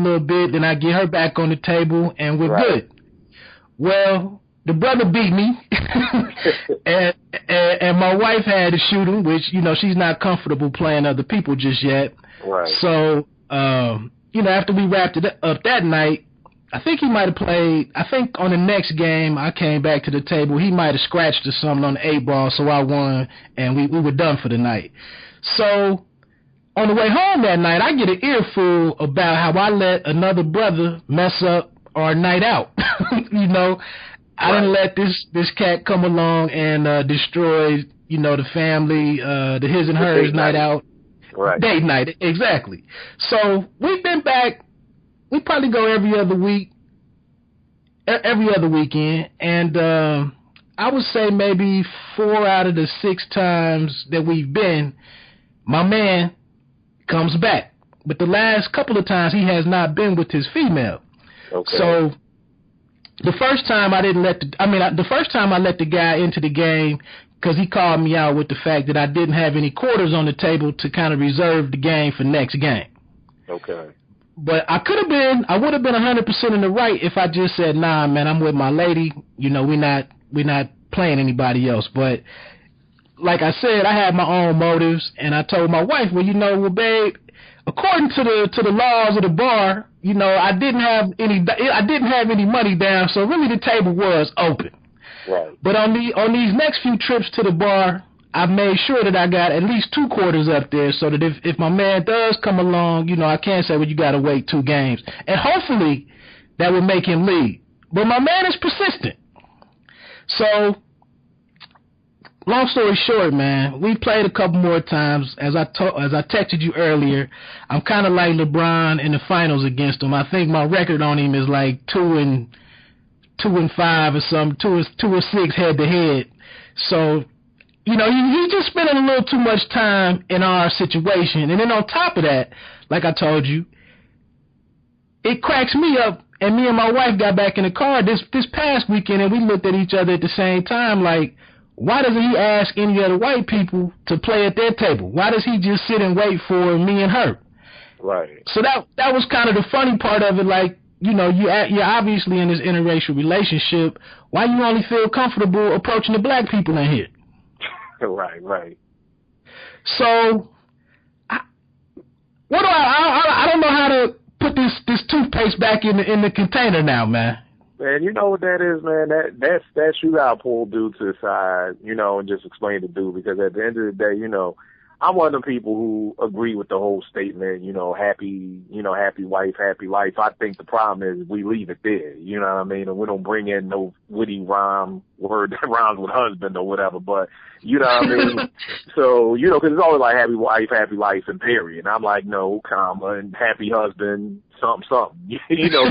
little bit, then I get her back on the table, and we're good. Well, the brother beat me, and my wife had to shoot him, which, you know, she's not comfortable playing other people just yet. Right. So, you know, after we wrapped it up that night, I think he might have played, I think on the next game, I came back to the table, he might have scratched or something on the 8-ball, so I won, and we were done for the night. So, on the way home that night, I get an earful about how I let another brother mess up our night out. You know, I didn't let this cat come along and destroy, you know, the family, the his and hers night out. Right. Date night, exactly. So we've been back. We probably go every other weekend, and I would say maybe 4 out of the 6 times that we've been, my man comes back. But the last couple of times he has not been with his female. Okay. So the first time the first time I let the guy into the game because he called me out with the fact that I didn't have any quarters on the table to kind of reserve the game for next game. Okay. But I would have been 100% in the right if I just said, nah, man, I'm with my lady. You know, we're not playing anybody else. But like I said, I had my own motives, and I told my wife, well, babe, according to the laws of the bar, you know, I didn't have any money down, so really the table was open. Right. But on these next few trips to the bar, I made sure that I got at least 2 quarters up there, so that if my man does come along, you know, I can't say, well, you got to wait 2 games, and hopefully that would make him leave. But my man is persistent. So, long story short, man, we played a couple more times. As I texted you earlier, I'm kind of like LeBron in the finals against him. I think my record on him is like 2-5 or something, 2-6 head to head. So, you know, he's just spending a little too much time in our situation. And then on top of that, like I told you, it cracks me up. And me and my wife got back in the car this past weekend, and we looked at each other at the same time like, why doesn't he ask any other white people to play at their table? Why does he just sit and wait for me and her? Right. So that was kind of the funny part of it. Like, you know, you're obviously in this interracial relationship. Why you only feel comfortable approaching the black people in here? Right. So, I don't know how to put this toothpaste back in the container now, man. Man, you know what that is, man? That's you gotta pull dude to the side, you know, and just explain to dude, because at the end of the day, you know, I'm one of the people who agree with the whole statement, you know, happy wife, happy life. I think the problem is we leave it there, you know what I mean? And we don't bring in no witty word that rhymes with husband or whatever, but you know what I mean? So, you know, cause it's always like happy wife, happy life, and period. And I'm like, no, comma, and happy husband, something, you know,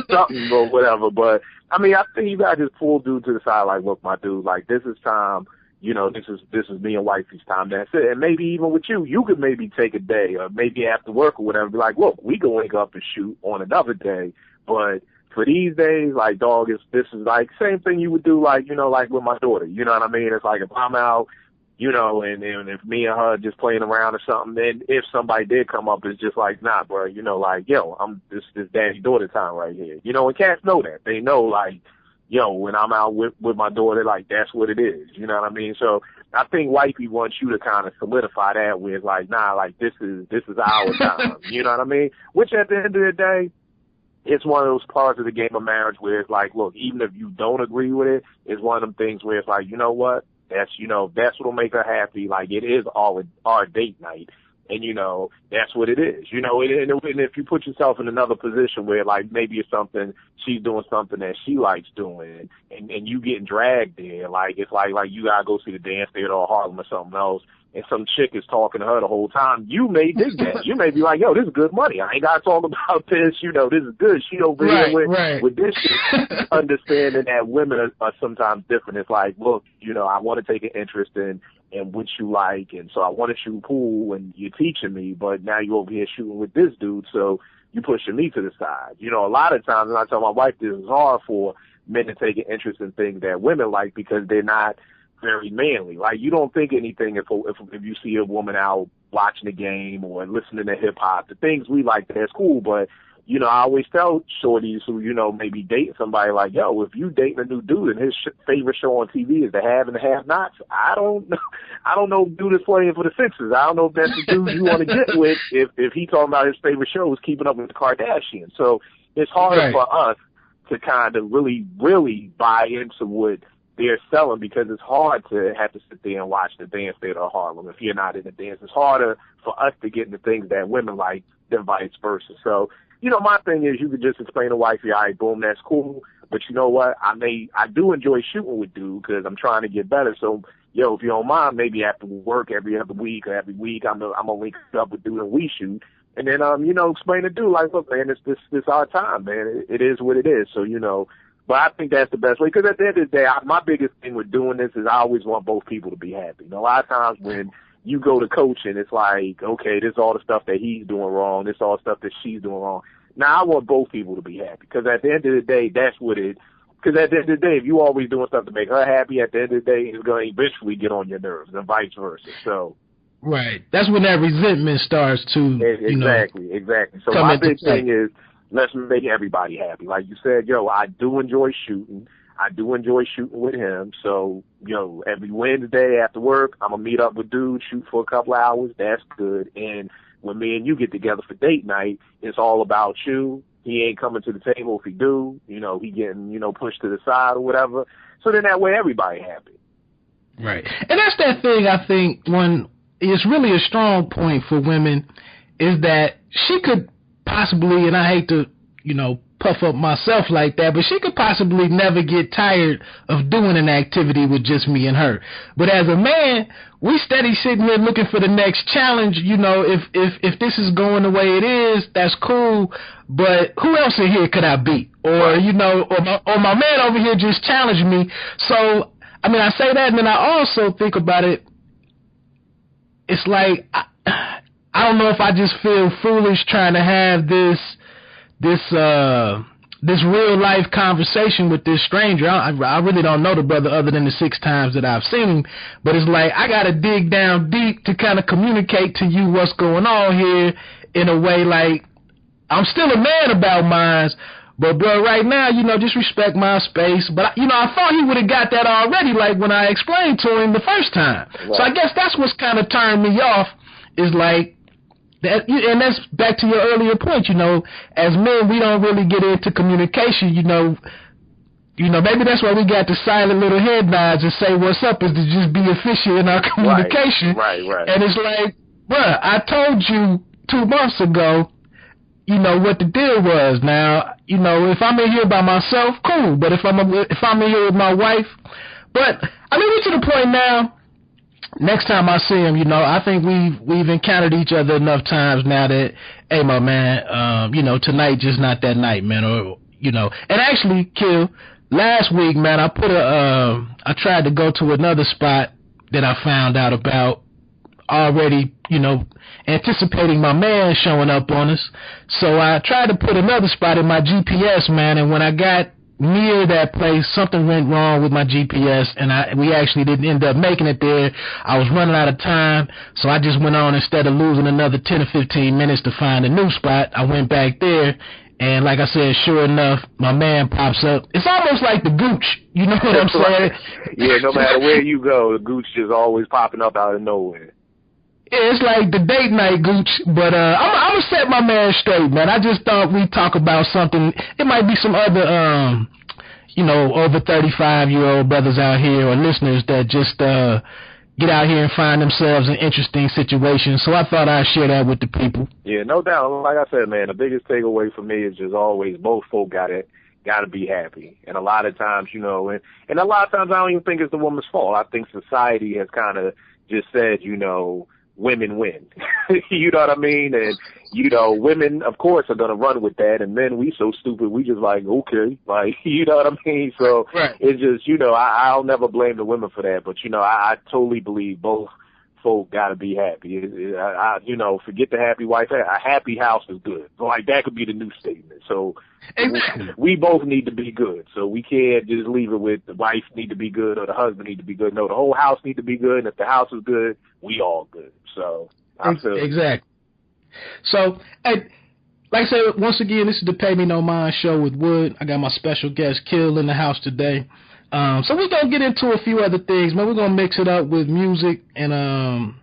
something or whatever. But I mean, I think you gotta just pull dude to the side, like, look, my dude, like, this is time. You know, this is me and wifey's time. That's it. And maybe even with you could maybe take a day or maybe after work or whatever, be like, look, we can wake up and shoot on another day. But for these days, like, dog, this is like same thing you would do, like, you know, like with my daughter. You know what I mean? It's like if I'm out, you know, and if me and her just playing around or something, then if somebody did come up, it's just like, nah, bro, you know, like, yo, I'm this daddy-daughter time right here. You know, and cats know that. They know, like, yo, when I'm out with my daughter, like, that's what it is. You know what I mean? So I think wifey wants you to kind of solidify that with, like, nah, like, this is our time. You know what I mean? Which at the end of the day, it's one of those parts of the game of marriage where it's like, look, even if you don't agree with it, it's one of them things where it's like, you know what? That's what'll make her happy. Like, it is our date night. And, you know, that's what it is. You know, and if you put yourself in another position where, like, maybe it's something, she's doing something that she likes doing, and you getting dragged there, like, it's like you gotta go see the dance theater or Harlem or something else, and some chick is talking to her the whole time, you may dig that. You may be like, yo, this is good money. I ain't gotta talk about this. You know, this is good. She over here with this shit. Understanding that women are sometimes different. It's like, look, you know, I want to take an interest in what you like, and so I want to shoot pool, and you're teaching me, but now you're over here shooting with this dude, so you pushing me to the side. You know, a lot of times, and I tell my wife this is hard for men to take an interest in things that women like because they're not very manly. Like, you don't think anything if you see a woman out watching the game or listening to hip hop, the things we like, that's cool, but I always tell shorties who, maybe dating somebody like, yo, if you dating a new dude and his favorite show on TV is the Have and the Have-Nots, I don't know if dude is playing for the Sixers. I don't know if that's the dude you want to get with if he talking about his favorite show is Keeping Up with the Kardashians. So it's harder for us to kind of really, really buy into what they're selling, because it's hard to have to sit there and watch the dance theater of Harlem if you're not in the dance. It's harder for us to get into things that women like than vice versa. So, my thing is, you could just explain to wifey, all right, boom, that's cool. But you know what? I do enjoy shooting with dude because I'm trying to get better. So, if you don't mind, maybe after work every other week or every week, I'm gonna link up with dude and we shoot. And then, explain to dude, like, look, man, this our time, man. It is what it is. So, but I think that's the best way, because at the end of the day, my biggest thing with doing this is I always want both people to be happy. A lot of times when you go to coaching, it's like, okay, this is all the stuff that he's doing wrong, this is all the stuff that she's doing wrong. Now, I want both people to be happy, because at the end of the day, that's what because at the end of the day, if you always doing stuff to make her happy, at the end of the day, it's going to eventually get on your nerves, and vice versa. So. Right. That's when that resentment starts to, Exactly. So my big thing is, let's make everybody happy. Like you said, I do enjoy shooting. I do enjoy shooting with him. So, every Wednesday after work, I'm going to meet up with dude, shoot for a couple of hours. That's good. And when me and you get together for date night, it's all about you. He ain't coming to the table. If he do, he getting, pushed to the side or whatever. So then that way everybody happy. Right. And that's that thing, I think, when it's really a strong point for women, is that she could possibly, and I hate to, puff up myself like that, but she could possibly never get tired of doing an activity with just me and her. But as a man, we steady sitting here looking for the next challenge. If this is going the way it is, that's cool, but who else in here could I beat? Or, or my man over here just challenged me. So, I say that, and then I also think about it. It's like, I don't know if I just feel foolish trying to have this real life conversation with this stranger. I really don't know the brother other than the 6 times that I've seen him, but it's like I gotta dig down deep to kind of communicate to you what's going on here in a way like I'm still a man about mine, but bro, right now, just respect my space. But I thought he would have got that already, like when I explained to him the first time. Right. So I guess that's what's kind of turned me off, is like. And that's back to your earlier point, as men, we don't really get into communication, maybe that's why we got the silent little head nods and say what's up, is to just be efficient in our communication. Right. And it's like, bruh, I told you 2 months ago, what the deal was. Now, if I'm in here by myself, cool, but if I'm in here with my wife, but we're to the point now. Next time I see him, I think we've encountered each other enough times now that, hey, my man, tonight just not that night, man, or, and actually, Kill, last week, man, I tried to go to another spot that I found out about already, anticipating my man showing up on us. So I tried to put another spot in my GPS, man, and when I got near that place, something went wrong with my GPS, and we actually didn't end up making it there. I was running out of time, so I just went on. Instead of losing another 10 or 15 minutes to find a new spot, I went back there, and like I said, sure enough, my man pops up. It's almost like the Gooch, you know what I'm saying? Yeah, no matter where you go, the Gooch is always popping up out of nowhere. Yeah, it's like the date night Gooch, but I'm gonna set my man straight, man. I just thought we'd talk about something. It might be some other, over 35-year-old brothers out here or listeners that just get out here and find themselves in interesting situations. So I thought I'd share that with the people. Yeah, no doubt. Like I said, man, the biggest takeaway for me is just always both folk gotta be happy. And a lot of times, and a lot of times I don't even think it's the woman's fault. I think society has kind of just said, women win. You know what I mean? And, women, of course, are going to run with that. And men, we so stupid, we just like, okay. Like, you know what I mean? So right. It's just, I'll never blame the women for that. But, I totally believe both folk got to be happy. Forget the happy wife. A happy house is good. Like, that could be the new statement. So exactly. we both need to be good. So we can't just leave it with the wife need to be good or the husband need to be good. No, the whole house need to be good. And if the house is good, we all good. So I feel exactly. So like I said, once again, this is the Pay Me No Mind show with Wood. I got my special guest, Kill, in the house today. So we're going to get into a few other things, man. We're going to mix it up with music and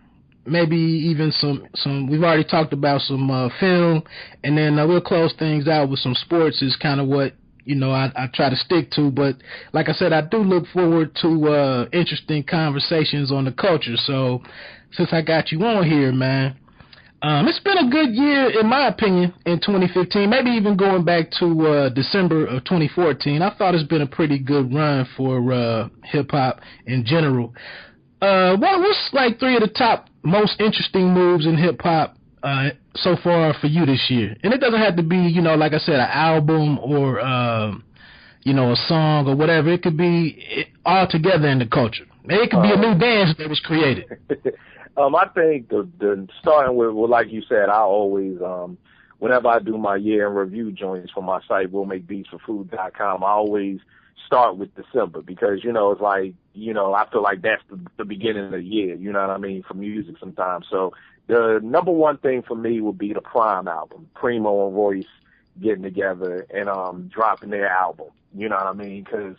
maybe even some we've already talked about some film, and then we'll close things out with some sports is kind of what, you know, I try to stick to. But like I said, I do look forward to interesting conversations on the culture. So since I got you on here, man, it's been a good year, in my opinion, in 2015, maybe even going back to December of 2014. I thought it's been a pretty good run for hip-hop in general. What's like three of the top most interesting moves in hip-hop so far for you this year? And it doesn't have to be, you know, like I said, an album or, you know, a song or whatever. It could be all together in the culture. It could be a new dance that was created. I think the starting with, well, like you said, I always, whenever I do my year in review joints for my site, willmakebeatsforfood.com, I always start with December because, you know, it's like, you know, I feel like that's the beginning of the year, you know what I mean, for music sometimes. So the number one thing for me would be the Prime album, Preemo and Royce getting together and dropping their album, you know what I mean, because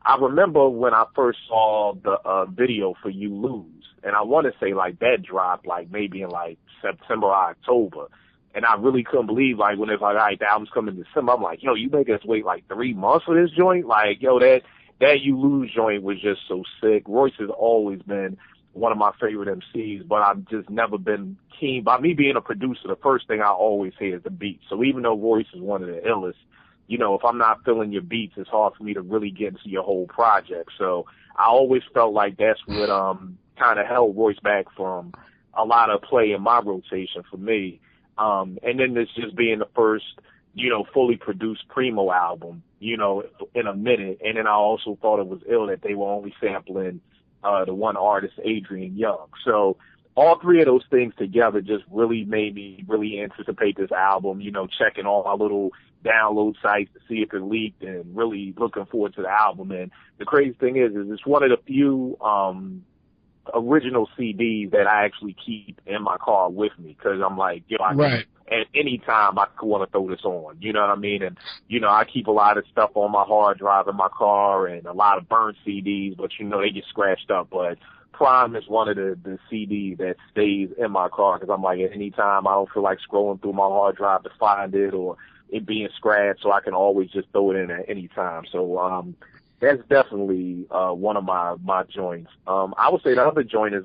I remember when I first saw the video for You Lose, and I want to say like that dropped like maybe in like September or October. And I really couldn't believe, like, when it's like, all right, the album's coming in December. I'm like, yo, you make us wait like 3 months for this joint? Like, yo, that You Lose joint was just so sick. Royce has always been one of my favorite MCs, but I've just never been keen. By me being a producer, the first thing I always hear is the beat. So even though Royce is one of the illest, you know, if I'm not feeling your beats, it's hard for me to really get into your whole project. So I always felt like that's what kind of held Royce back from a lot of play in my rotation for me. And then this just being the first, you know, fully produced Preemo album, you know, in a minute. And then I also thought it was ill that they were only sampling the one artist, Adrian Young. So all three of those things together just really made me really anticipate this album, you know, checking all my little download sites to see if it leaked and really looking forward to the album. And the crazy thing is it's one of the few original CDs that I actually keep in my car with me because I'm like, yo, at any time I could want to throw this on, you know what I mean? And, you know, I keep a lot of stuff on my hard drive in my car and a lot of burnt CDs, but, you know, they get scratched up. But Prime is one of the CDs that stays in my car because I'm like, at any time I don't feel like scrolling through my hard drive to find it or it being scratched, so I can always just throw it in at any time. So that's definitely one of my joints. I would say the other joint is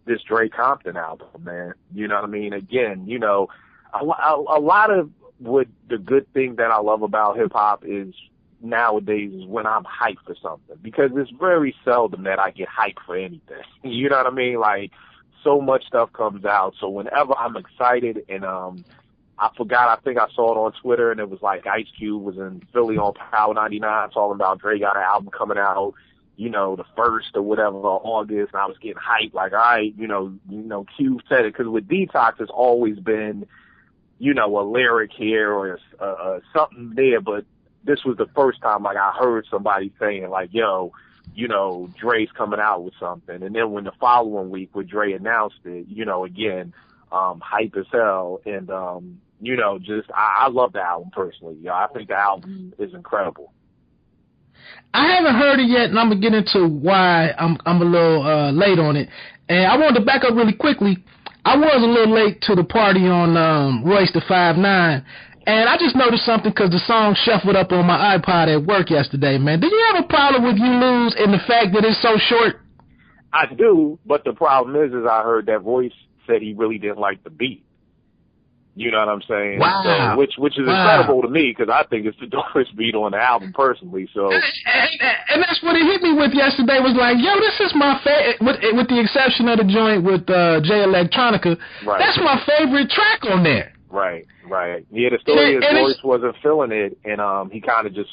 this Dre Compton album, man. You know what I mean? Again, you know, a lot of what the good thing that I love about hip hop is nowadays is when I'm hyped for something, because it's very seldom that I get hyped for anything. You know what I mean? Like, so much stuff comes out. So whenever I'm excited and I think I saw it on Twitter, and it was like Ice Cube was in Philly on Power 99 talking about Dre got an album coming out, you know, the 1st or whatever, August, and I was getting hyped, like, all right, you know, Cube said it, because with Detox, it's always been, you know, a lyric here or something there, but this was the first time, like, I heard somebody saying, like, yo, you know, Dre's coming out with something. And then when the following week when Dre announced it, you know, again, hype as hell, and you know, just I love the album personally. Yeah, I think the album is incredible. I haven't heard it yet, and I'm gonna get into why I'm a little late on it. And I wanted to back up really quickly. I was a little late to the party on Royce the 5'9", and I just noticed something because the song shuffled up on my iPod at work yesterday. Man, did you have a problem with You Lose and the fact that it's so short? I do, but the problem is I heard that Royce said he really didn't like the beat. You know what I'm saying? Wow. So, which is incredible to me because I think it's the dopest beat on the album personally. So, and that's what it hit me with yesterday. Was like, yo, this is my favorite, with the exception of the joint with Jay Electronica. Right. That's my favorite track on there. Right. Yeah, the story is Royce wasn't feeling it, and he kind of just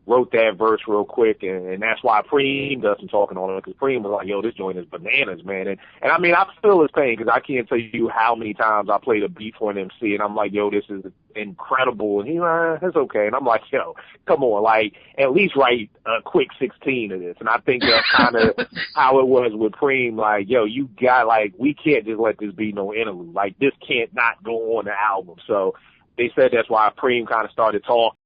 wrote that verse real quick, and that's why Preem doesn't talking on it, because Preem was like, yo, this joint is bananas, man. And I mean, I feel his pain, because I can't tell you how many times I played a beat for an MC, and I'm like, yo, this is incredible. And he's like, it's okay. And I'm like, yo, come on, like, at least write a quick 16 of this. And I think that's kind of how it was with Preem. Like, yo, you got, like, we can't just let this be no interlude. Like, this can't not go on the album. So they said that's why Preem kind of started talking.